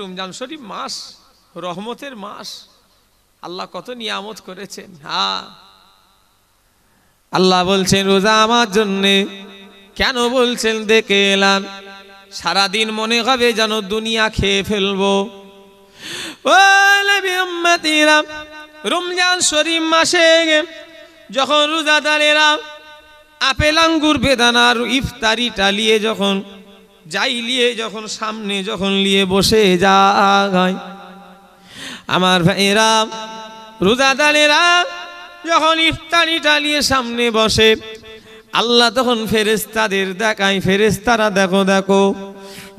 রমজান শরীফ মাস, রহমতের মাস, আল্লাহ কত নিয়ামত করেছেন। হ্যাঁ, আল্লাহ বলছেন রোজা আমার জন্যে। কেন বলছেন দেখে এলাম। সারাদিন মনে হবে যেন দুনিয়া খেয়ে ফেলবো। ও নবী উম্মতিরা, রমজান শরীফ মাসে যখন রোজাদারেরা আপেল আঙ্গুর বেদানার ইফতারি টালিয়ে যখন যখন সামনে যখন নিয়ে বসে যায়, আমার ভাইয়েরা রোজাদারেরা যখন ইফতারি টালিয়ে সামনে বসে, আল্লাহ তখন ফেরেশতাদের দেখায়, ফেরেশতারা দেখো দেখো,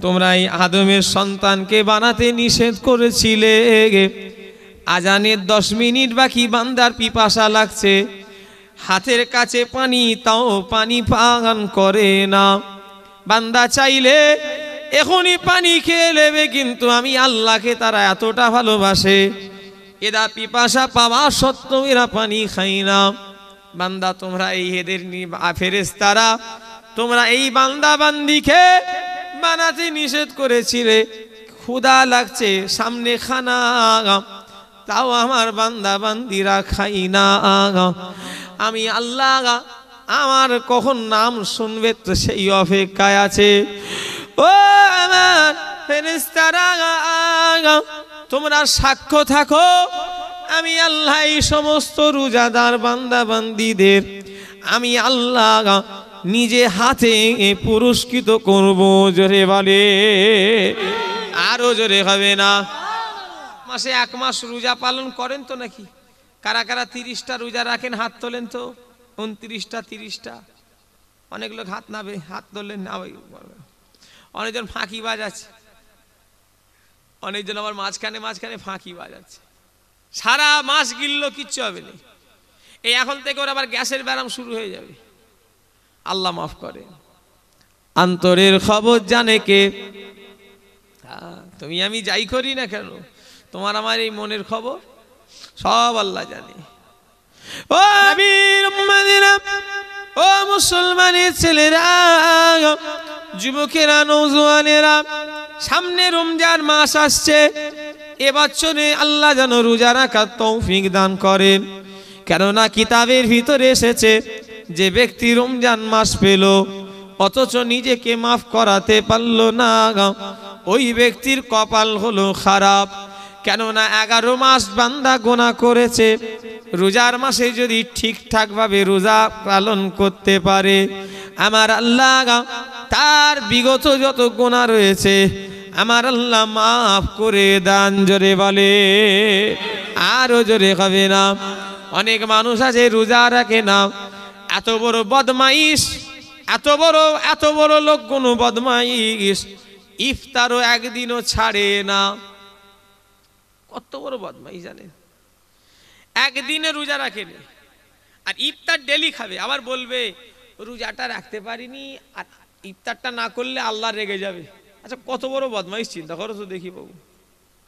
তোমরা এই আদমের সন্তানকে বানাতে নিষেধ করেছিলে, আজানের 10 মিনিট বাকি, বান্দার পিপাসা লাগছে, হাতের কাছে পানি, তাও পানি পান করে না। বান্দা চাইলে এখনই পানি খেয়ে নেবে, কিন্তু আমি আল্লাহকে তারা এতটা ভালোবাসে, এরা পিপাসা পাওয়া সত্ত্বেও এরা পানি খায় না। বান্দা তোমরা এই এদের ফেরেশতারা তোমরা এই বান্দা বান্দিকে বানাতে নিষেধ করেছিলে, ক্ষুধা লাগছে, সামনে খানা, তাও আমার বান্দা বান্দিরা খাই না। আমি আল্লাহ আমার কখন নাম শুনবে তো সেই অপেক্ষায় আছে। ও আমার ফেরেশতারা, তোমরা সাক্ষ্য থাকো, আমি আল্লাহ এই সমস্ত রোজাদার বান্দা বান্দিদের আমি আল্লাহ নিজে হাতে পুরস্কৃত করব। জোরে বলে, আরো জোরে হবে না। মাসে 1 মাস রোজা পালন করেন তো নাকি? কারা কারা 30টা রোজা রাখেন? হাত তোলেন তো। 29টা 30টা, অনেক লোক হাত নাবে, হাত তোলেন না। অনেকজন ফাঁকিবাজ আছে, অনেকজন আবার মাঝখানে মাঝখানে ফাঁকিবাজ আছে। সারা মাস গিললো কিচ্ছু হবে না, এই এখন থেকে ওর আবার গ্যাসের ব্যারাম শুরু হয়ে যাবে। আল্লাহ মাফ করে। অন্তরের খবর জানে কে? তুমি আমি যাই করি না কেন, তোমার আমার এই মনের খবর সব আল্লাহ জানে। ও নবীর উম্মতিরা, ও মুসলমানের ছেলেরা, যুবকেরা, নওজোয়ানেরা, সামনে রমজান মাস আসছে। এবছরে আল্লাহ যেন রোজা রাখার তৌফিক দান করেন। কেননা কিতাবের ভিতরে এসেছে, যে ব্যক্তি রমজান মাস পেল অথচ নিজেকে মাফ করাতে পারল না, ওই ব্যক্তির কপাল হলো খারাপ। কেননা 11 মাস বান্দা গুনাহ করেছে, রোজার মাসে যদি ঠিকঠাক ভাবে রোজা পালন করতে পারে, আমার আল্লাহ তার বিগত যত গুনাহ রয়েছে আমার আল্লাহ মাফ করে দান। জোরে বলে, আরো জোরে হবে না। অনেক মানুষ আছে রোজা রাখে না, এত বড় বদমাইশ, এত বড় লোক কোন বদমাইশ, ইফতারও একদিনও ছাড়ে না। কত বড় বদমাইশ জানেন? একদিনে রোজা রাখেনি আর ইফতার ডেলি খাবে, আবার বলবে রোজাটা রাখতে পারিনি, আর ইফতারটা না করলে আল্লাহ রেগে যাবে। আচ্ছা, কত বড় বদমাইশ, চিন্তা করো তো দেখি বাবু।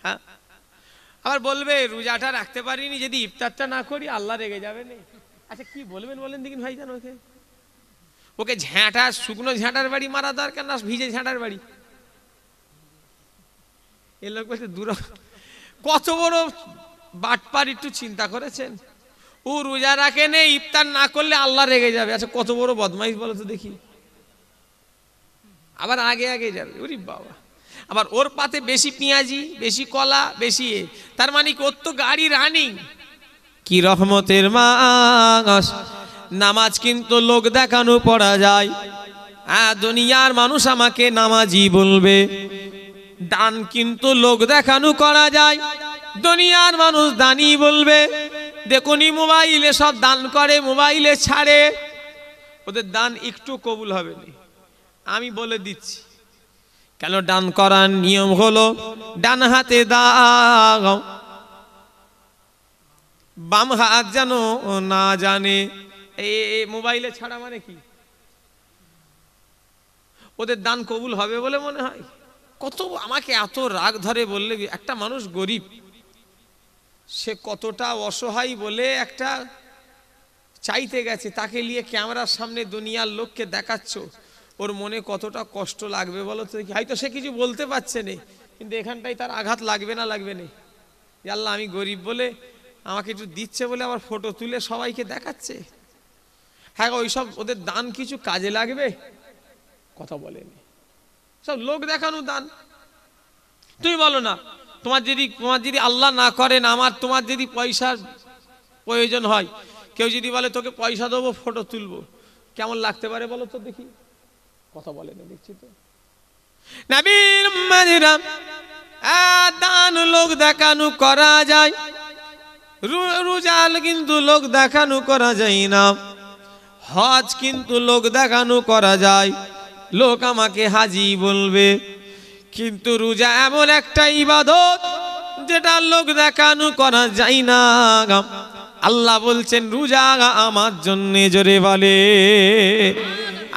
হ্যাঁ, আবার বলবে রোজাটা রাখতে পারিনি, যদি ইফতারটা না করি আল্লাহ রেগে যাবে না। আচ্ছা, কি বলবেন বলেন দেখিন ভাইজান? ওকে ঝ্যাঁটা, শুকনো ঝ্যাঁটার বাড়ি মারা দরকার না ভিজে ঝ্যাঁটার বাড়ি? এ লোক বলছে দূর। কত বড় বাটপার, একটু চিন্তা করেছেন? ও রোজা রাখে নেই, ইফতার না করলে আল্লাহ রেগে যাবে। আচ্ছা, কত বড় বদমাইশ বলো তো দেখি। আবার আগে আগে যাবে, ওরে বাবা। আবার ওর পাতে বেশি পেঁয়াজি, বেশি কলা, বেশি, তার মানে ওর তো গাড়ি রানিং। কি রহমতের মাস! নামাজ কিন্তু লোক দেখানো পড়া যায়। দুনিয়ার মানুষ আমাকে নামাজি বলবে। দান কিন্তু লোক দেখানো করা যায়, দুনিয়ার মানুষ দানি বলবে। দেখুনি মোবাইলে সব দান করে, মোবাইলে ছাড়ে, ওদের দান একটু কবুল হবে না। আমি বলে দিচ্ছি কেন। দান করার নিয়ম হলো ডান হাতে দাও, বাম হাত যেন না জানে। এই মোবাইলে ছাড়া মানে কি? ওদের দান কবুল হবে বলে মনে হয়? কত আমাকে এত রাগ ধরে বললে, একটা মানুষ গরিব, সে কতটা অসহায় বলে একটা চাইতে গেছে, তাকে নিয়ে ক্যামেরার সামনে দুনিয়ার লোককে দেখাচ্ছ, ওর মনে কতটা কষ্ট লাগবে বলো তো? হয়তো সে কিছু বলতে পারছে না, কিন্তু এখানটাই তার আঘাত লাগবে না লাগবে না? আল্লাহ আমি গরিব বলে আমাকে একটু দিচ্ছে বলে আবার ফটো তুলে সবাইকে দেখাচ্ছে। হ্যাঁ ওইসব ওদের দান কিছু কাজে লাগবে? কথা বলেনি, সব লোক দেখানো দান। তুমি বলো না, তোমার যদি আল্লাহ না করেন তোমার যদি পয়সার প্রয়োজন হয়, কেউ যদি বলে তোকে পয়সা দেবো ফটো তুলবো, কেমন লাগতে পারে বলো তো দেখি? কথা বলে না, দেখছি তো। নবীর উম্মতেরা দান লোক দেখানো করা যায়, রোজাল কিন্তু লোক দেখানো করা যায় না, হজ কিন্তু লোক দেখানো করা যায়, লোক আমাকে হাজি বলবে। কিন্তু রোজা এমন একটা ইবাদত যেটা লোক দেখানো করা যায় না। আল্লাহ বলছেন রোজা আমার জন্য, জোরে বলে,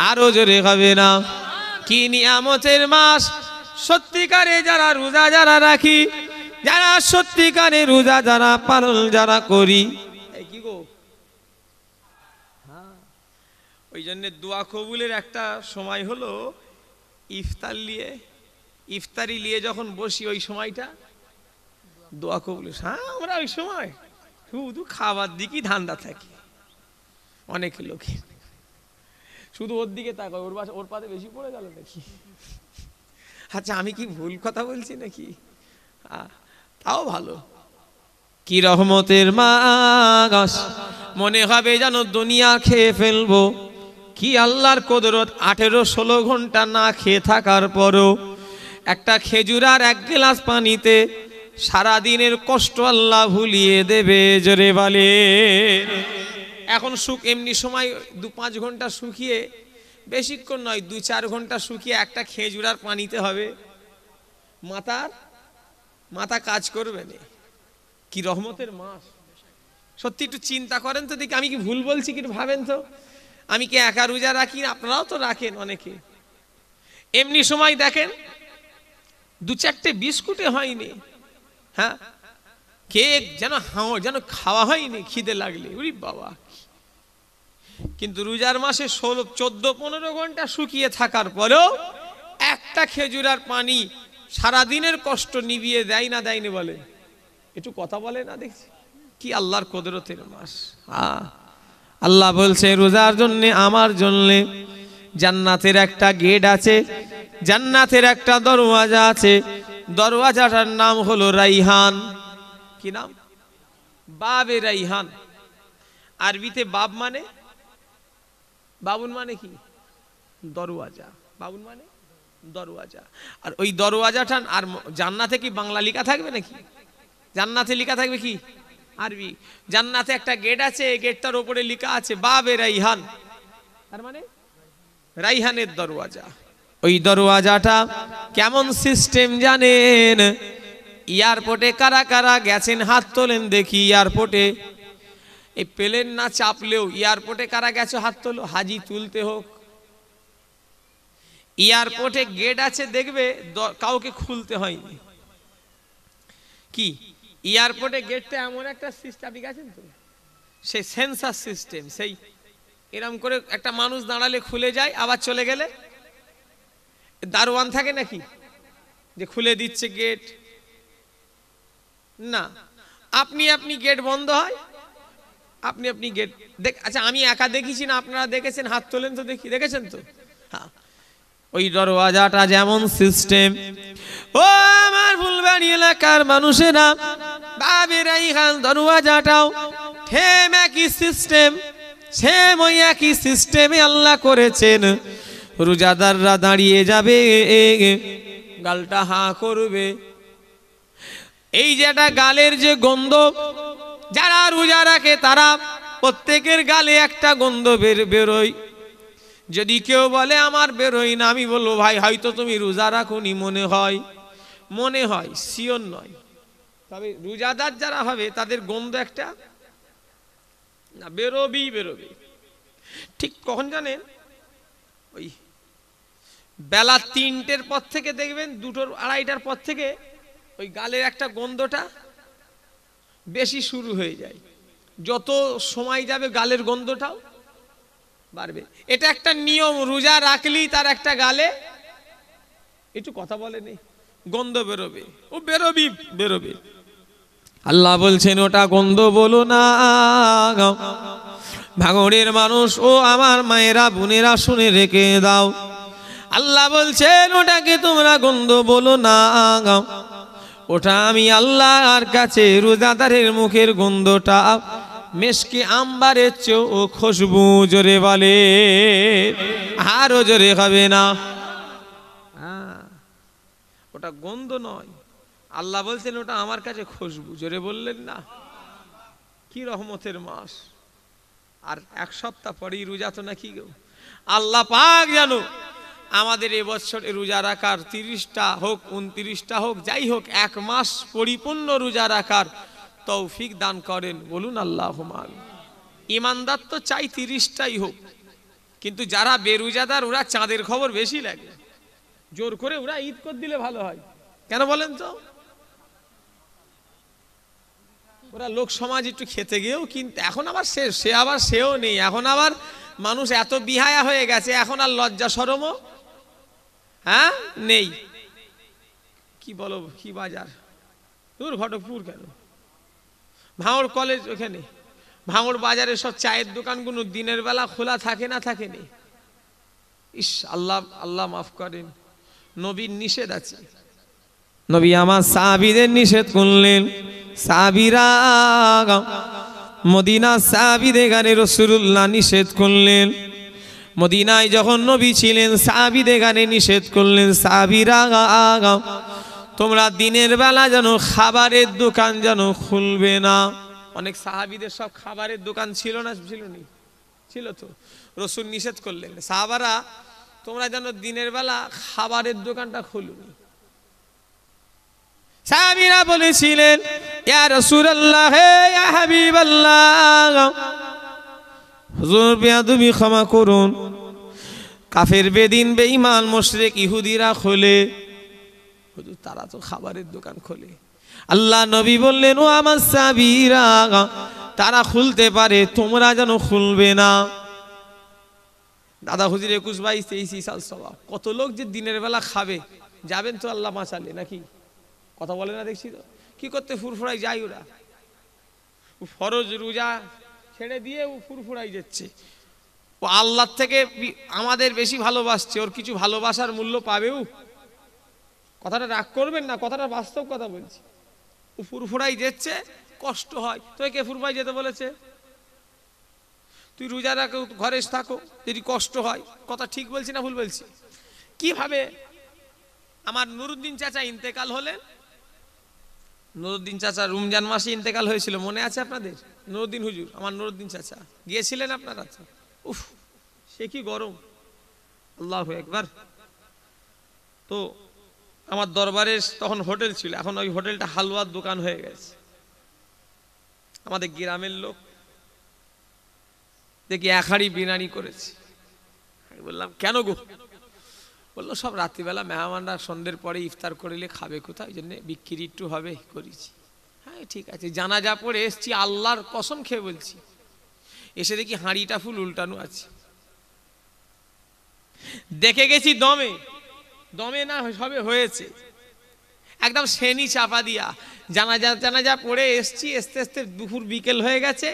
আরো জোরে হবে না? কি নিয়ামতের মাস! সত্যিকারে যারা রোজা যারা রাখি, যারা সত্যিকারে রোজা যারা পালন যারা করি, কি গো, ওই জন্য দোয়া কবুলের একটা সময় হলো ইফতারি নিয়ে যখন বসি, ওই সময়টা দোয়া কবুলের। হ্যাঁ আমরা ওই সময় শুধু খাবার দিকেই ধান্দা থাকি, অনেক লোকে শুধু ওর দিকে তাকায়, ওর পাতে বেশি পড়ে গেল নাকি? আচ্ছা আমি কি ভুল কথা বলছি নাকি? তাও ভালো। কি রহমতের মাস, মনে হবে যেন দুনিয়া খেয়ে ফেলবো। কি আল্লাহর কুদরত, 18-16 ঘন্টা না খেয়ে থাকার পরও একটা খেজুর আর এক গ্লাস পানিতে সারাদিনের কষ্ট আল্লাহ ভুলিয়ে দেবে, জোরে বলে। এখন এমনি সময় 2-5 ঘন্টা শুকিয়ে, বেশিক্ষণ নয় 2-4 ঘন্টা শুকিয়ে একটা খেজুর আর পানিতে হবে, মাথা কাজ করবে না। কি রহমতের মাস! সত্যি একটু চিন্তা করেন তো দেখি, আমি কি ভুল বলছি কি ভাবেন তো? আমি কি একা রোজা রাখি? আপনারাও তো রাখেন অনেকে। এমনি সময় দেখেন 2-4টে বিস্কুটে হয়নি, হ্যাঁ কেক যেন খাওয়া হয়নি খিদে লাগলে, ওরে বাবা। কিন্তু রোজার মাসে 14-15 ঘন্টা শুকিয়ে থাকার পরেও একটা খেজুর আর পানি সারাদিনের কষ্ট নিভিয়ে দেয় না, দেয়নি বলে? একটু কথা বলে না দেখছি। কি আল্লাহর কুদরতের মাস! আল্লাহ বলছে রোজার জন্য, আমার জন্য জান্নাতের একটা গেট আছে, জান্নাতের একটা দরওয়াজা আছে, দরওয়াজাটার নাম হলো রাইহান। কি নাম? বাবে রাইহান। আরবিতে বাব মানে, বাবুন মানে কি? দরওয়াজা। বাবুন মানে দরওয়াজা। আর ওই দরওয়াজাটা, আর জান্নাতে কি বাংলা লেখা থাকবে নাকি? জান্নাতে লেখা থাকবে কি আরবি? জান্নাতে একটা গেট আছে, এই গেটটার উপরে লেখা আছে বাবে রাইহান, তার মানে রাইহানের দরওয়াজা। ওই দরওয়াজাটা কেমন সিস্টেম জানেন? এয়ারপোর্টে কারা কারা গেছেন হাত তোলেন দেখি। এয়ারপোর্টে এই প্লেন না চাপলেও এয়ারপোর্টে কারা গেছো হাত তোলো, হাজি তুলতে হোক। এয়ারপোর্টে গেট আছে দেখবে, কাউকে খুলতে হয়নি। কি এয়ারপোর্টে গেটটা এমন একটা সিস্টেম, আপনি গেছেন তো, সেই সেন্সার সিস্টেম, সেই এরকম করে একটা মানুষ দাঁড়ালে খুলে যায়, আবার চলে গেলে দারোয়ান থাকে নাকি যে খুলে দিচ্ছে গেট? না, আপনি গেট বন্ধ হয়, আপনি গেট আচ্ছা আমি একা দেখেছি না, আপনারা দেখেছেন? হাত তোলেন তো দেখি, দেখেছেন তো? হ্যাঁ, ওই দরওয়াজাটা যেমন সিস্টেম, ও আমার ফুলবাড়ি এলাকার মানুষেরা, বাবে রাইহান দরওয়াজাটাও সেম একই সিস্টেম, সেম ওই একই সিস্টেমে আল্লাহ করেছেন। রোজাদাররা দাঁড়িয়ে যাবে, গালটা হাঁ করবে। এই যেটা গালের যে গন্ধ, যারা রোজা রাখে তারা প্রত্যেকের গালে একটা গন্ধ বেরোয়। যদি কেউ বলে আমার বেরোয় না, আমি বলবো ভাই হয়তো তুমি রোজা রাখোনি, মনে হয় সিওর নয়। তবে রোজাদার যারা হবে তাদের গন্ধ একটা না বেরোবে। ঠিক কখন জানেন? ওই বেলা 3টের পর থেকে দেখবেন, 2টোর 2:30টার পর থেকে ওই গালের একটা গন্ধটা বেশি শুরু হয়ে যায়। যত সময় যাবে গালের গন্ধটাও বাড়বে। এটা একটা নিয়ম, রোজা রাখলেই তার একটা গালে, একটু কথা বলেনি, গন্ধ বেরোবে, ও বেরোবে। আল্লাহ বলছেন ওটা গন্ধ বলো না। ভাঙড়ের মানুষ ও আমার মায়েরা বোনেরা শুনে রেখে দাও, আল্লাহ বলছেন ওটাকে তোমরা গন্ধ বলো না, ওটা আমি আল্লাহর কাছে রোজাদারের মুখের গন্ধটা মেশকে আম্বারের চেয়েও খুশবু। জোরে বলে, আরো জোরে হবে না। ওটা গন্ধ নয়, আল্লাহ বলছেন ওটা আমার কাছে খুশবু। জোরে বললেন না? কি রহমতের মাস। আর এক সপ্তাহ পরেই রোজা তো নাকি গো। আল্লাহ পাক জানো আমাদের এবছরে রোজা রাখার 30টা হোক 29টা হোক যাই হোক 1 মাস পরিপূর্ণ রোজা রাখার তৌফিক দান করেন। বলুন আল্লাহুম্মা আমিন। ইমানদার তো চাই 30টাই হোক, কিন্তু যারা বেরোজাদার ওরা চাঁদের খবর বেশি লাগে, জোর করে ওরা ঈদ করে দিলে ভালো হয়। কেন বলেন তো? ওরা লোক সমাজ একটু খেতে গিয়েও, কিন্তু এখন আবার সেও নেই। এখন আবার মানুষ এত বিহায়া হয়ে গেছে, এখন আর লজ্জা শরমও নেই। কি বলো, কি বাজার দূর, ঘটকপুর কেন, ভাঙড় কলেজ ওখানে, ভাঙড় বাজারে সব চায়ের দোকানগুলো দিনের বেলা খোলা থাকে না থাকে নেই। ইস, আল্লাহ মাফ করেন। নবীর নিষেধ আছে, নবী আমার সাহাবীদের নিষেধ করলেন। সাহাবীরা মদিনা সাহাবীদের গানে রাসূলুল্লাহ নিষেধ করলেন। মদিনায় যখন নবী ছিলেন সাহাবীদের গানে নিষেধ করলেন, সাহাবীরা তোমরা দিনের বেলা যেন খাবারের দোকান যেন খুলবে না। অনেক সাহাবীদের সব খাবারের দোকান ছিল না, ছিল তো, রাসূল নিষেধ করলেন সাহাবারা তোমরা যেন দিনের বেলা খাবারের দোকানটা খুলুনি। সাহাবীরা বলেছিলেন ইয়া রাসূলুল্লাহ, হে ইয়া হাবিবাল্লাহ, হুজুর বেয়াদবি ক্ষমা করুন, কাফের বেদিন বেঈমান মুশরিক ইহুদিরা খোলে, হুজুর তারা তো খাবারের দোকান খোলে। আল্লাহ নবী বললেন ও আমার সাহাবীরা তারা খুলতে পারে, তোমরা যেন খুলবে না। দাদা হুজুর 21, 22, 23 সাল সওয়াব। কত লোক যে দিনের বেলা খাবে, যাবেন তো আল্লাহ বাঁচালে নাকি? কথা বলে না দেখছি তো, কি করতে ফুরফুরাই যায় ওরা, ফরজ রোজা ছেড়ে দিয়ে ও ফুরফুরাই যাচ্ছে। ও আল্লাহর থেকে আমাদের বেশি ভালোবাসছে, ওর কিছু ভালোবাসার মূল্য পাবেও। কথাটা রাগ করবেন না, কথাটা বাস্তব কথা বলছি। ও ফুরফুরাই যাচ্ছে, কষ্ট হয়। তোকে কে ফুরফুরাই যেতে বলেছে? তুই রোজা রাখো, ঘরে থাকো, যদি কষ্ট হয়। কথা ঠিক বলছি না ভুল বলছি? কিভাবে আমার নুরুদ্দিন চাচা ইন্তেকাল হলেন, নুরুদ্দিন চাচা রমজান মাসে ইন্তেকাল হয়েছিল, মনে আছে আপনাদের? নুরুদ্দিন হুজুর, আমার নুরুদ্দিন চাচা, গিয়েছিলেন আপনারা? উফ, সে কি গরম, আল্লাহু আকবার। তো আমার দরবারে তখন হোটেল ছিল, এখন ওই হোটেলটা হালুয়ার দোকান হয়ে গেছে। আমাদের গ্রামের লোক দেখি 1 হাঁড়ি বিরিয়ানি করেছে। আমি বললাম কেন গো? বললো সব রাত্রিবেলা মেহমানরা সন্ধ্যের পরে ইফতার করলে খাবে কোথায়, ওই জন্য বিক্রি একটু হবে করেছি। হ্যাঁ ঠিক আছে। জানাজা পড়ে এসছি, আল্লাহর কসম খেয়ে বলছি, এসে দেখি হাঁড়িটা ফুল উল্টানো আছে। দেখে গেছি দমে না সবে হয়েছে, একদম শ্রেণী চাপা দিয়া। জানাজা পড়ে এসছি, আস্তে দুপুর বিকেল হয়ে গেছে।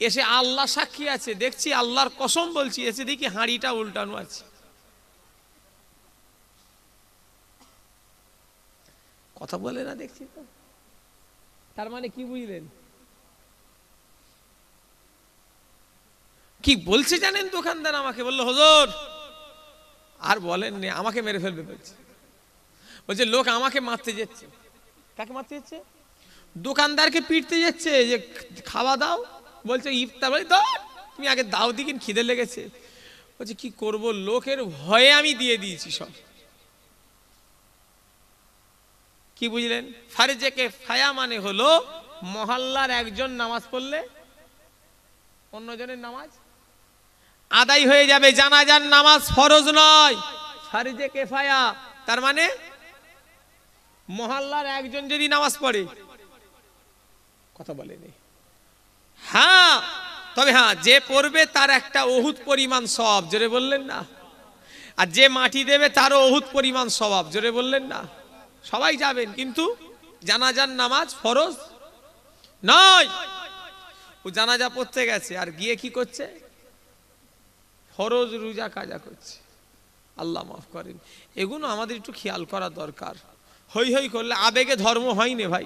এসে আল্লাহ সাক্ষী আছে, দেখছি আল্লাহর কসম বলছি, এসে দেখি হাঁড়িটা উল্টানো আছে। কথা বলে না দেখছি তো। তার মানে কি বুঝলেন? কি বলছে জানেন? দোকানদার আমাকে বললো হুজুর আর বলেন না, আমাকে মেরে ফেলবে বলছে। বলছে লোক আমাকে মারতে যাচ্ছে। কাকে মারতে যাচ্ছে? দোকানদারকে পিটতে যাচ্ছে যে খাওয়া দাও। বলছে ইফতার, বলি দাও, তুমি আগে দাও দিকিন, খিদে লেগেছে। বলছে কি করব, লোকের ভয়ে আমি দিয়ে দিয়েছি সব। কি বুঝলেন? ফারজে কিফায়া মানে হলো মহল্লার একজন নামাজ পড়লে অন্যজনের নামাজ আদায় হয়ে যাবে। জানাজার নামাজ ফরজ নয়, ফারজে কিফায়া। তার মানে মহল্লার একজন যদি নামাজ পড়ে, কথা বলেনি, হ্যাঁ, তবে হ্যাঁ যে পড়বে তার একটা উহুদ পরিমাণ সওয়াব। জোরে বললেন না? আর যে মাটি দেবে তারও উহুদ পরিমাণ সওয়াব। জোরে বললেন না? সবাই যাবেন, কিন্তু জানাজার নামাজ ফরজ নয়। ও জানাজা পড়তে গেছে আর গিয়ে কি করছে? ফরজ রোজা কাজা করছে। আল্লাহ মাফ করেন। এগুলো আমাদের একটু খেয়াল করা দরকার। হই হই করলে আবেগে ধর্ম হয়নি ভাই।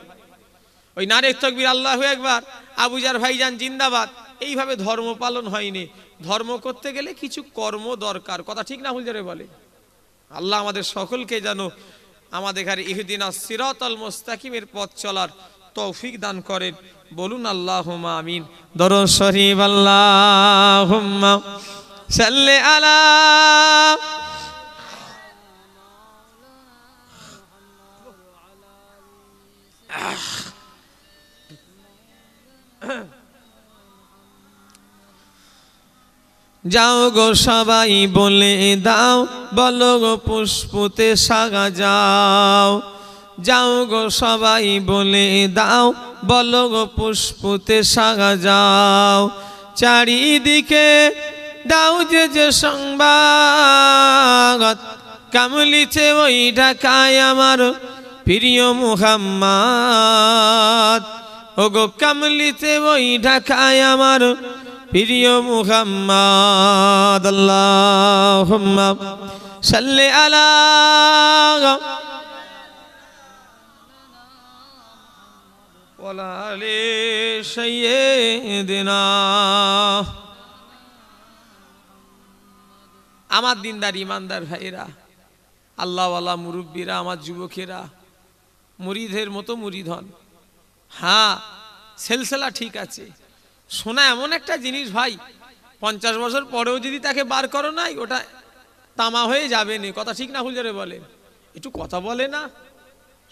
ওই নারে তাকবীর আল্লাহু আকবার, আবুজার ভাইজান জিন্দাবাদ, এইভাবে ধর্ম পালন হয়নি। ধর্ম করতে গেলে কিছু কর্ম দরকার, কথা ঠিক না ভুল যারে বলে। আল্লাহ আমাদের সকলকে যেন আমাদের ঘরে ইহদিনাস সিরাতাল মুস্তাকিমের পথ চলার তৌফিক দান করেন। বলুন আল্লাহুম্মা আমিন। দরুদ শরীফ আল্লাহুম্মা সাল্লি আলা যাও গো সবাই বলে দাও, বলো গো পুষ্পতে সাগা যাও। যাও গো সবাই বলে দাও, বলো গো পুষ্পতে সাগা যাও। চারিদিকে দাও যে যে সংবাদ, কামলিতে ওই ঢাকায় আমার প্রিয় মুহাম্মদ। ও গো কামলিতে ওই ঢাকায় আমার প্রিয় মুহাম্মদ। আল্লাহুম্মা সাল্লি আলা ওয়ালা আলি সাইয়্যিদিনা। আমার দিনদার ইমানদার ভাইরা, আল্লাহওয়ালা মুরব্বীরা, আমার যুবকেরা, মুরিদের মতো মুরিদ হন। হ্যাঁ, সিলসিলা ঠিক আছে। সোনা এমন একটা জিনিস ভাই, 50 বছর পরেও যদি তাকে বার করো নাই, ওটা তামা হয়ে যাবে না, কথা ঠিক না ভুল যারে বলে। একটু কথা বলে না।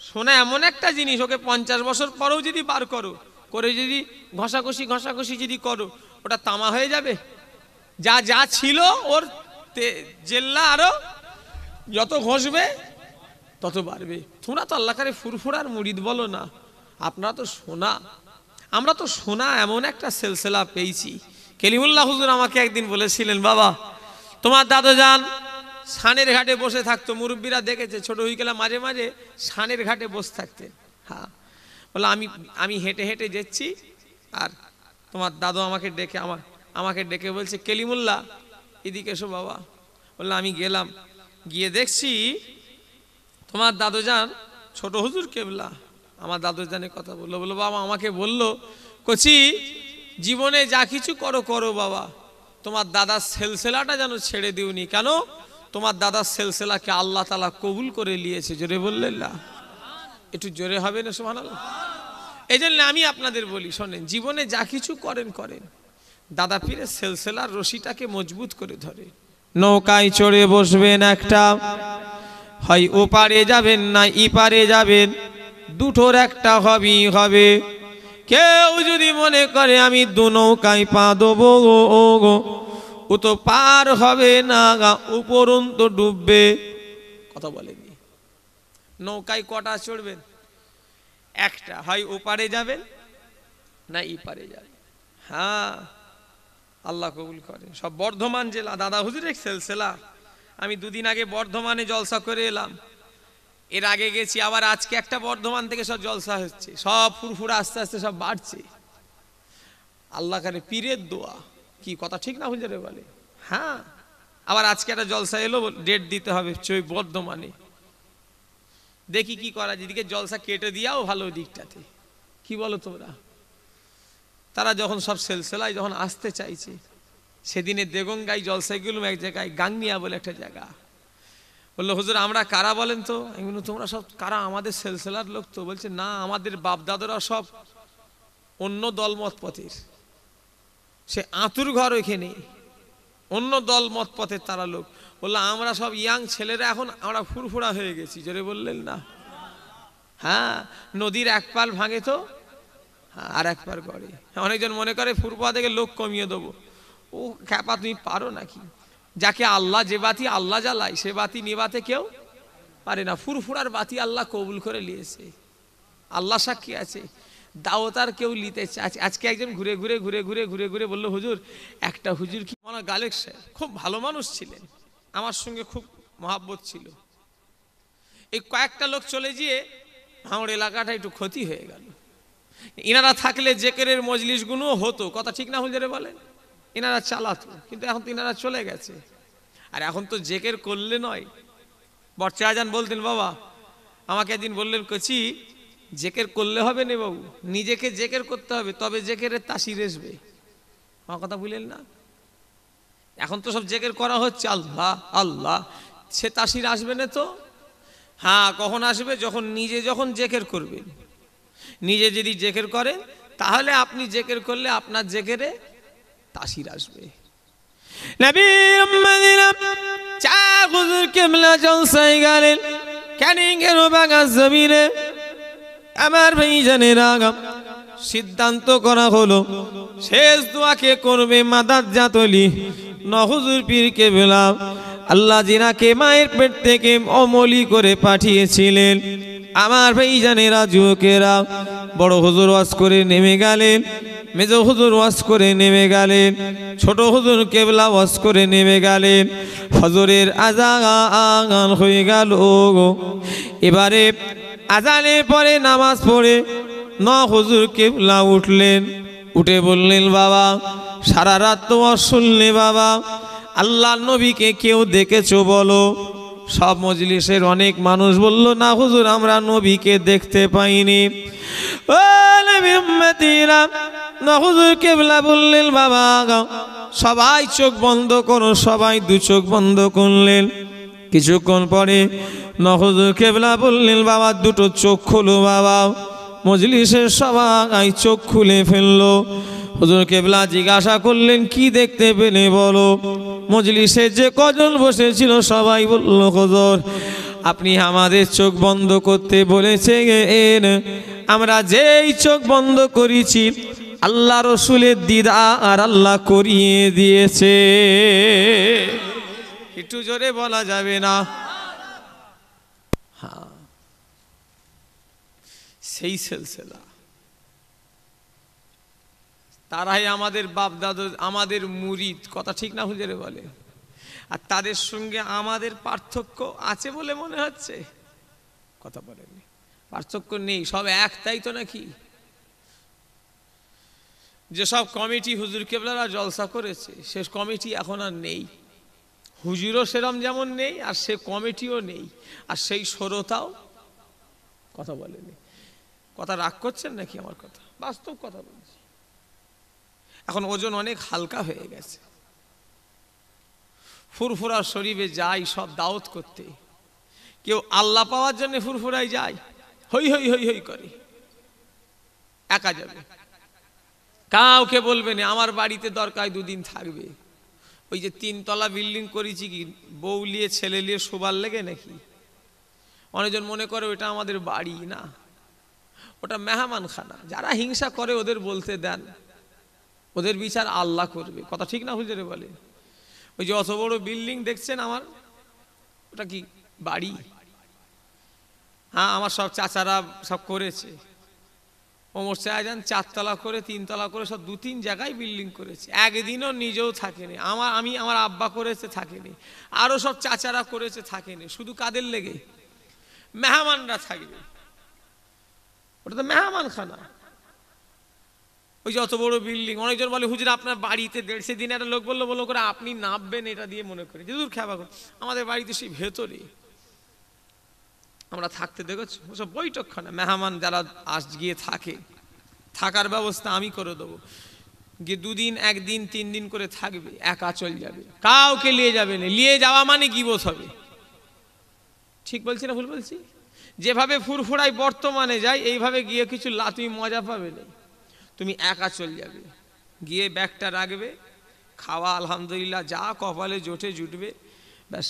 সোনা এমন একটা জিনিস, ওকে 50 বছর পরেও যদি বার করো, করে যদি ঘষাঘষি যদি করো, ওটা তামা হয়ে যাবে? যা যা ছিল ওর জেল্লা আরো যত ঘষবে তত বাড়বে। তোমরা তো আল্লাহ কারে ফুরফুরার মুরিদ বলো না, আপনারা তো সোনা। আমরা তো সোনা এমন একটা সিলসিলা পেয়েছি। কেলিমুল্লাহ হুজুর আমাকে একদিন বলেছিলেন, বাবা তোমার দাদুজান সানের ঘাটে বসে থাকতো, মুরব্বীরা দেখেছে, ছোট হয়ে গেলে মাঝে মাঝে সানের ঘাটে বসে থাকতেন। হ্যাঁ, বলে আমি হেঁটে হেঁটে যাচ্ছি, আর তোমার দাদু আমাকে ডেকে বলছে, কেলিমুল্লাহ এদিকে এসো বাবা। বললো আমি গেলাম, গিয়ে দেখছি তোমার দাদুজান ছোট হুজুর কেবলা আমার দাদুজানের কথা বললো। বললো বাবা আমাকে বললো, কচি জীবনে যা কিছু করো করো বাবা, তোমার দাদার সিলসিলাটা যেন ছেড়ে দিওনি। কেন? তোমার দাদার সিলসিলাকে আল্লাহ তাআলা কবুল করে নিয়েছে। জোরে বললেন না? একটু জোরে হবে না সুবহানাল্লাহ? এই জন্য আমি আপনাদের বলি, শোনেন, জীবনে যা কিছু করেন দাদা পীরের সিলসিলার রশিটাকে মজবুত করে ধরে। নৌকায় চড়ে বসবেন একটা, হয় ওপারে যাবেন না ইপারে যাবেন, দুটোর একটা হবেই হবে। কেউ যদি মনে করে আমি দু নৌকায় পা দেবো গো, ও তো পার হবে না, উপরন্ত ডুববে। কথা বলেনি। নৌকায় কটা চড়বেন? একটা, হয় ওপারে যাবেন না ইপারে যাবেন। হ্যাঁ, আল্লাহ কবুল করে। সব বর্ধমান জেলা দাদা হুজুরের সিলসিলা। আমি দুদিন আগে বর্ধমানে জলসা করে এলাম, এর আগে গেছি, আবার আজকে একটা বর্ধমান থেকে সব জলসা হচ্ছে, সব ফুরফুরা আস্তে আস্তে সব বাড়ছে। আল্লাহ কারে পীরের দোয়া, কি কথা ঠিক না হুজুরে বলে? হ্যাঁ, আবার আজকে একটা জলসা এলো, ডেট দিতে হবে বর্ধমানে। দেখি কি করা, যেদিকে জলসা কেটে দিয়াও ভালো দিকটাতে, কি বলো তোমরা? তারা যখন সব সিলসিলায় যখন আসতে চাইছে, সেদিনে দেগঙ্গাই জলসাইগুলো এক জায়গায়, গাংনিয়া বলে একটা জায়গা। বললো হুজুর আমরা কারা বলেন তো? আমি বললাম তোমরা সব কারা? আমাদের সিলসিলার লোক তো। বলছে না, আমাদের বাপ দাদারা সব অন্য দলমত পথের, সে আতুর ঘর ওইখানে, অন্য দলমত পথের তারা লোক। বললো আমরা সব ইয়াং ছেলেরা এখন আমরা ফুরফুরা হয়ে গেছি। জোরে বললেন না? হ্যাঁ, নদীর এক পাল ভাঙে তো আর এক পাল গড়ে। অনেকজন মনে করে ফুরফুরা থেকে লোক কমিয়ে দেবো। ও খ্যাপা, তুমি পারো নাকি? যাকে আল্লাহ, যে বাতি আল্লাহ জ্বালায় সে বাতি নিভাতে কেউ পারে না। ফুরফুরার বাতি আল্লাহ কবুল করে নিয়েছে, আল্লাহ সাক্ষী আছে। দাওয়াত কেউ নিতে চায়। আজকে একজন ঘুরে বললো হুজুর, একটা হুজুর কি মনে গালেক সাহেব খুব ভালো মানুষ ছিলেন, আমার সঙ্গে খুব মহাব্বত ছিল। এই কয়েকটা লোক চলে গিয়ে আমার এলাকাটা একটু ক্ষতি হয়ে গেল। ইনারা থাকলে জেকেরের মজলিসগুলো হতো, কথা ঠিক না হুজুরে বলেন, ইনারা চালাতো, কিন্তু এখন তো ইনারা চলে গেছে। আর এখন তো জেকের করলে নয়। বর্চা আজান বলতেন বাবা, আমাকে একদিন বললেন, কচি জেকের করলে হবে না বাবু, নিজেকে জেকের করতে হবে, তবে জেকেরের তাসির আসবে। আমার কথা বুঝলেন না? এখন তো সব জেকের করা হচ্ছে আল্লাহ আল্লাহ, সে তাসির আসবে না তো? হ্যাঁ, কখন আসবে? যখন নিজে যখন জেকের করবেন। নিজে যদি জেকের করেন তাহলে আপনি জেকের করলে আপনার জেকেরে তাসির আসবে। নবী চা হুজুর কেবলা জলসায় গেলেন ক্যানিংয়ের বাগা জমিনে। আমার ভাইজানের আগাম সিদ্ধান্ত করা হলো শেষ দোয়াকে করবে মাদাত জাতলি হুজুর পীর কেবলা। আল্লাহ জিনাকে মায়ের পেট থেকে অমলি করে পাঠিয়েছিলেন। আমার ভাইজানেরা যুবকেরা, বড় হুজুর ওয়াজ করে নেমে গেলেন, মেজ হুজুর ওয়াজ করে নেমে গেলেন, ছোট হুজুর কেবলা ওয়াজ করে নেমে গেলেন। ফজরের আজান হয়ে গেল। এবারে আজানের পরে নামাজ পড়ে হুজুর কেবলা উঠলেন, উঠে বললেন, বাবা সারা রাত তো ওয়াজ শুনলে বাবা, আল্লাহর নবীকে কেউ দেখেছো বলো? সব মজলিসের অনেক মানুষ বলল, না হুজুর আমরা নবীকে দেখতে পাইনি। ও নবী উম্মতিরা, না হুজুর কেবলা বললেন, বাবা সবাই চোখ বন্ধ করো। সবাই দু চোখ বন্ধ করলেন। কিছুক্ষণ পরে না হুজুর কেবলা বললেন, বাবা দুটো চোখ খুলো। বাবা মজলিসের সবাই চোখ খুলে ফেললো। হুজুর কেবলা জিজ্ঞাসা করলেন, কি দেখতে পেলে বলো? মজলিসে যে কজন বসেছিল সবাই বলল, হুজুর আপনি আমাদের চোখ বন্ধ করতে বলেছেন, আমরা যেই চোখ বন্ধ করেছি আল্লাহ রসুলের দিদার আল্লাহ করিয়ে দিয়েছে। একটু জোরে বলা যাবে না? হ্যাঁ, সেই সিলসিলা। তারাই আমাদের বাপ দাদু, আমাদের মুরিদ, কথা ঠিক না হুজুরে বলে? আর তাদের সঙ্গে আমাদের পার্থক্য আছে বলে মনে হচ্ছে? কথা বলেনি, পার্থক্য নেই, সব এক, তাই তো নাকি? যেসব কমিটি হুজুর কেবলারা জলসা করেছে সে কমিটি এখন আর নেই। হুজুরও সেরম যেমন নেই, আর সে কমিটিও নেই, আর সেই শ্রোতাও। কথা বলেনি, কথা রাগ করছেন নাকি আমার কথা? বাস্তব কথা বলছি। এখন ওজন অনেক হালকা হয়ে গেছে। ফুরফুরা শরীফে যাই সব দাওয়াত করতে, কেউ আল্লাহ পাওয়ার জন্য ফুরফুরায় যায়, হই হই হই হই করে, একা যাবে, কাউকে বলবে না আমার বাড়িতে দরকার দুদিন থাকবে। ওই যে 3 তলা বিল্ডিং করেছি কি বউ লিয়ে ছেলে লিয়ে শোবার লেগে নাকি? অনেকজন মনে করে ওটা আমাদের বাড়ি, না, ওটা মেহমান খানা। যারা হিংসা করে ওদের বলতে দেন, ওদের বিচার আল্লাহ করবে। কথা ঠিক না হুজুরে বলে? ওই যে অত বড় বিল্ডিং দেখছেন আমার, ওটা কি বাড়ি? হ্যাঁ, আমার সব চাচারা সব করেছে। ওমর শাহজাহান 4 তলা করে 3 তলা করে সব 2-3 জায়গায় বিল্ডিং করেছে, একদিনও নিজেও থাকেনি। আমার আব্বা করেছে, থাকেনি। আরো সব চাচারা করেছে, থাকেনি। শুধু কাদের লেগে? মেহমানরা থাকবে, ওটা তো মেহমান খানা। ওই যে অত বড় বিল্ডিং, অনেকজন বলে হুজুর আপনার বাড়িতে 150 দিন একটা লোক বললো করে আপনি নামবেন এটা দিয়ে মনে করে যে দূর খেবা। আমাদের বাড়িতে সেই ভেতরে আমরা থাকতে দেখেছি ওসব বৈঠকখানা। মেহমান যারা গিয়ে থাকে, থাকার ব্যবস্থা আমি করে দেবো। গিয়ে 2 দিন 1 দিন 3 দিন করে থাকবে, একা চলে যাবে, কাউকে নিয়ে যাবে না। নিয়ে যাওয়া মানে গিবত হবে। ঠিক বলছি না ভুল বলছি? যেভাবে ফুরফুরাই বর্তমানে যায় এইভাবে গিয়ে কিছু তুমি মজা পাবে না। তুমি একা চলে যাবে, গিয়ে ব্যাগটা রাখবে, খাওয়া আলহামদুলিল্লাহ যা কপালে জুটবে, ব্যাস।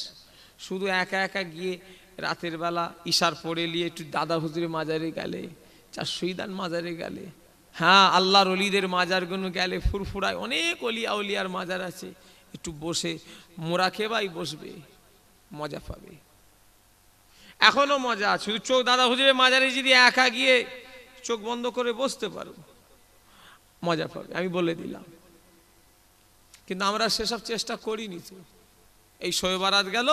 শুধু একা একা গিয়ে রাতের বেলা ইশার পড়ে নিয়ে একটু দাদা হুজুরের মাজারে গেলে, 4 শহীদান মাজারে গেলে, হ্যাঁ আল্লাহর অলিদের মাজারগুলো গেলে, ফুরফুরায় অনেক অলিয়া উলিয়ার মাজার আছে, একটু বসে মোরাকেবাই বসবে, মজা পাবে। এখনো মজা আছে। শুধু চোখ দাদা হুজুরের মাজারে যদি একা গিয়ে চোখ বন্ধ করে বসতে পারো, মজা পাবে, আমি বলে দিলাম। কিন্তু আমরা সেসব চেষ্টা করিনি তো। এই শোয়ে বারাত গেল,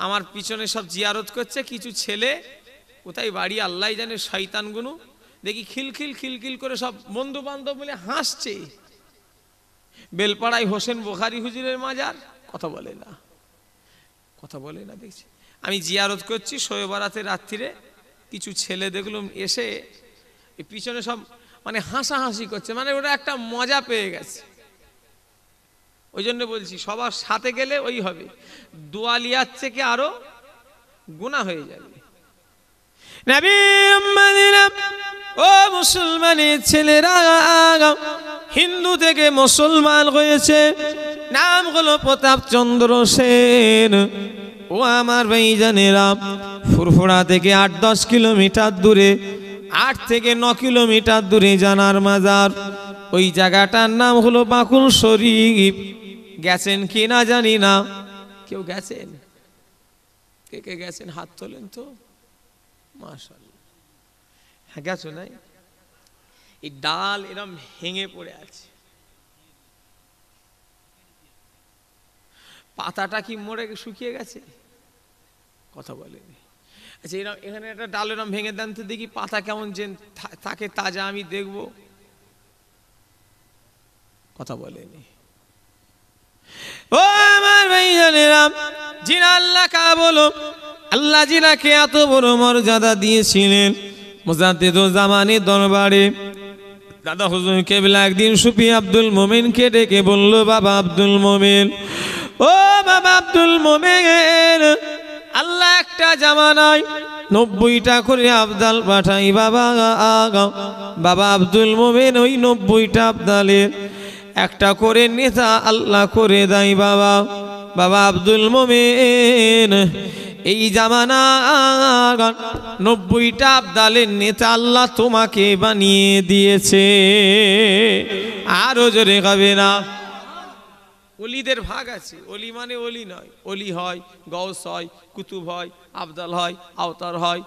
আমার পিছনে সব জিয়ারত করছে, কিছু ছেলে কোথায় বাড়ি আল্লাহ জানে, শয়তানগুলো দেখি খিলখিল খিলখিল করে সব বন্ধু বান্ধব মিলে হাসছে। বেলপাড়ায় হোসেন বুখারী হুজুরের মাজার, কথা বলে না, কথা বলে না। দেখছি আমি জিয়ারত করছি শোয়ে বারাতে, রাত্রিরে কিছু ছেলে দেখলাম এসে পিছনে সব মানে হাসাহাসি করছে, মানে ওরা একটা মজা পেয়ে গেছে। ওই জন্য বলছি সবার সাথে গেলে ওই হবে, দুয়ালিয়ার থেকে আরো গুনাহ হয়ে যাবে। ও মুসলমানের ছেলেরা, হিন্দু থেকে মুসলমান হয়েছে, নাম হলো প্রতাপ চন্দ্র সেন। ও আমার ভাইজানেরা, ফুরফুরা থেকে 8-10 কিলোমিটার দূরে, 8 থেকে 9 কিলোমিটার দূরে জানার মাজার, ওই জায়গাটার নাম হলো বাকুল শরীফ। গেছেন কি না জানি না, কেউ গেছেন? কে কে গেছেন হাত তোলেন তো, মাশাআল্লাহ। হ্যাঁ গেছো নাই? এই ডাল এরম ভেঙে পড়ে আছে, পাতাটা কি মরে শুকিয়ে গেছে? কথা বলেনি। আচ্ছা এরকম এখানে একটা ডাল এরম ভেঙে দেন তো দেখি, পাতা কেমন যে থাকে তাজা, আমি দেখব। কথা বলেনি। ও আমার ভাইজানেরা, জিনা আল্লাহ কা বলো, আল্লাহ জিনাকে এত বড় মর্যাদা দিয়েছিলেন, মুজাদ্দিদুল জামানের দরবারে দাদা হুজুর কেবলা একদিন সুফি আব্দুল মোমেনকে ডেকে বলল, বাবা আব্দুল মোমেন, ও বাবা আব্দুল মোমেন, আল্লাহ একটা জামানায় 90টা করে আবদাল পাঠাই বাবা। বাবা আব্দুল মোমেন ওই 90টা আবদালের একটা করে নেতা আল্লাহ করে দেয় বাবা। বাবা আব্দুল মোমেন, এই জামানা 90টা আবদালের নেতা আল্লাহ তোমাকে বানিয়ে দিয়েছে। আরো জোরে হবে না? অলিদের ভাগ আছে, অলি মানে অলি নয়, অলি হয়, গৌস হয়, কুতুব হয়, আবদাল হয়, আওতার হয়।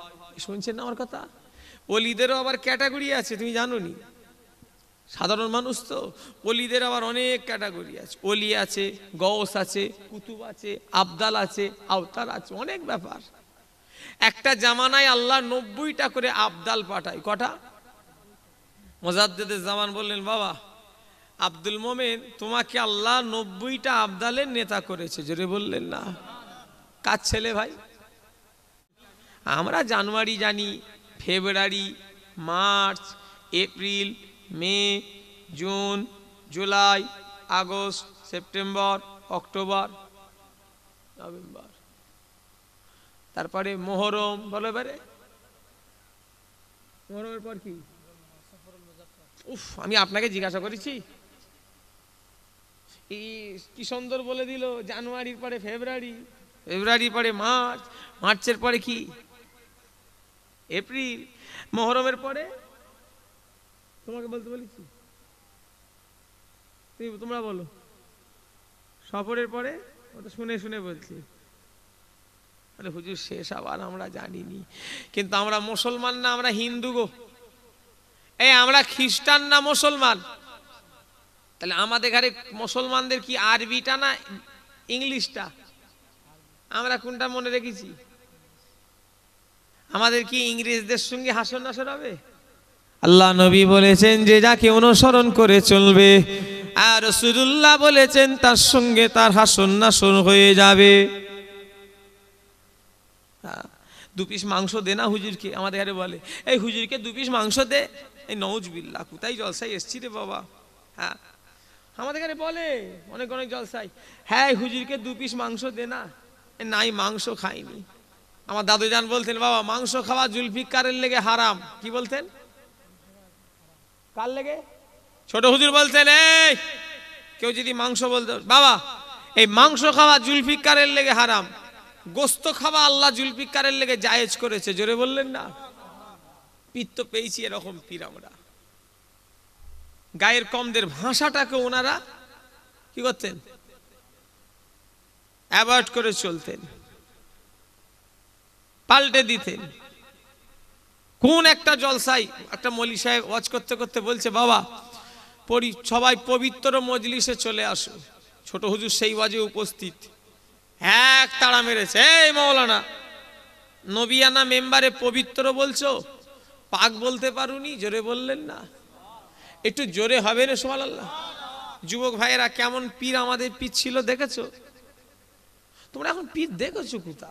শুনছেন না আমার কথা? অলিদেরও আবার ক্যাটাগরি আছে, তুমি জানো নি? সাধারণ মানুষ তো, অলিদের আবার অনেক ক্যাটাগরি আছে। অলি আছে, গৌস আছে, কুতুব আছে, আবদাল আছে, আওতার আছে, অনেক ব্যাপার। একটা জামানায় আল্লাহ 90টা করে আবদাল পাঠায়। কটা? মুজাদ্দিদুল জামান বললেন, বাবা আব্দুল মোমেন, তোমাকে আল্লাহ 90টা আবদালের নেতা করেছে। জোরে বললেন না? কার ছেলে ভাই? আমরা জানুয়ারি জানি, ফেব্রুয়ারি, মার্চ, এপ্রিল, মে, জুন, জুলাই, আগস্ট, সেপ্টেম্বর, অক্টোবর, নভেম্বর, তারপরে মোহরম। বলো এবারে মোহরমের পর কি? উফ, আমি আপনাকে জিজ্ঞাসা করেছি, কি সুন্দর বলে দিল। জানুয়ারির পরে ফেব্রুয়ারি, ফেব্রুয়ারির পরে মার্চ, মার্চের পরে কি? এপ্রিল, মোহরমের পরে তোমাকে বলতে বলেছি, তোমরা বলো। সফরের পরে? ওটা শুনে শুনে বলছি। আরে হুজুর শেষ আবার আমরা জানিনি, কিন্তু আমরা মুসলমান না, আমরা হিন্দু গো। এই আমরা খ্রিস্টান না মুসলমান? তাহলে আমাদের ঘরে মুসলমানদের কি আরবিটা না ইংলিশটা? আমরা কোনটা মনে রেখেছি? আমাদের কি ইংরেজদের সঙ্গে হাসর নাসর হবে? আল্লাহ নবী বলেছেন যে যাকে অনুসরণ করে চলবে, আর রাসূলুল্লাহ বলেছেন তার সঙ্গে তার হাসর নাসর হয়ে যাবে। 2 পিস মাংস দে না হুজুরকে, আমাদের ঘরে বলে, এই হুজুরকে 2 পিস মাংস দে। এই নওজবিল্লাহ, কোথায় জলসায় এসছি রে বাবা। হ্যাঁ আমাদের ঘরে বলে অনেক অনেক জলসায়, হ্যাঁ হুজুরকে 2 পিস মাংস দে না। নাই, মাংস খাইনি। আমার দাদু জান বলতেন, বাবা মাংস খাওয়া জুলফিকারের লেগে হারাম। কি বলতেন? কার লেগে? ছোট হুজুর বলতেন, এই কেউ যদি মাংস বলতে, বাবা এই মাংস খাওয়া জুলফিকারের লেগে হারাম, গোস্ত খাওয়া আল্লাহ জুলফিকারের লেগে জায়েজ করেছে। জোরে বললেন না? পিত্ত পেয়েছি এরকম পীর আমরা। গায়ের কমদের ভাষাটাকে ওনারা কি করতেন? অ্যাভয়েড করে চলতেন, পাল্টে দিতেন। কোন একটা জলসায় একটা মৌলী সাহেব ওয়াজ করতে করতে বলছে, বাবা সবাই পবিত্র মজলিসে চলে আসো। ছোট হুজুর সেই ওয়াজে উপস্থিত, এক তাড়া মেরেছে, এই মৌলানা নবিয়ানা মেম্বারে পবিত্র বলছো, পাক বলতে পারুনি, জোরে বললেন না? একটু জোরে হবে না সুবহানাল্লাহ? যুবক ভাইয়েরা কেমন পীর আমাদের পীর ছিল দেখেছো তোমরা? এখন পীর দেখেছো কোথা?